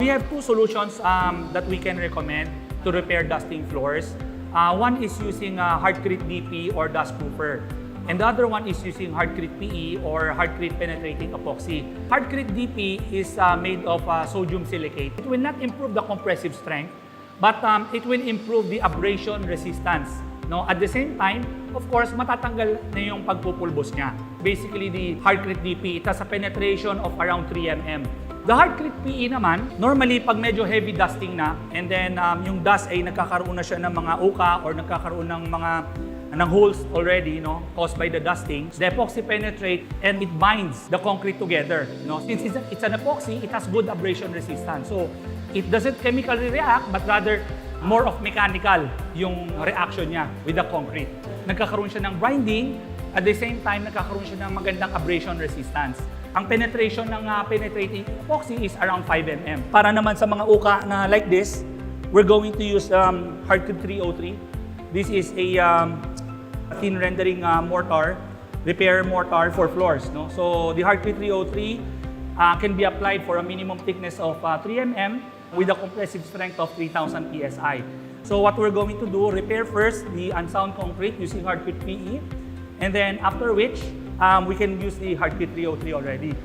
We have two solutions that we can recommend to repair dusting floors. One is using hardcrete DP or dust proofer. And the other one is using hardcrete PE or hardcrete penetrating epoxy. Hardcrete DP is made of sodium silicate. It will not improve the compressive strength, but it will improve the abrasion resistance. No? At the same time, of course, matatanggal na yung pagpupulbos niya. Basically, the hardcrete DP, it has a penetration of around 3 mm. The hardcrete PE naman, normally pag medyo heavy dusting na, and then yung dust ay nagkakaroon na siya ng mga uka or nagkakaroon ng holes already, no, caused by the dusting, the epoxy penetrate and it binds the concrete together. No? Since it's an epoxy, it has good abrasion resistance. So, it doesn't chemically react, but rather more of mechanical yung reaction niya with the concrete. Nagkakaroon siya ng grinding, at the same time, nagkakaroon siya ng magandang abrasion resistance. Ang penetration ng penetrating epoxy is around 5 mm. Para naman sa mga uka na like this, we're going to use hardcrete 303. This is a thin rendering mortar, repair mortar for floors. No? So the hardcrete 303 can be applied for a minimum thickness of 3 mm with a compressive strength of 3000 psi. So what we're going to do, repair first the unsound concrete using hardcrete PE, and then after which we can use the hardcrete 303 already.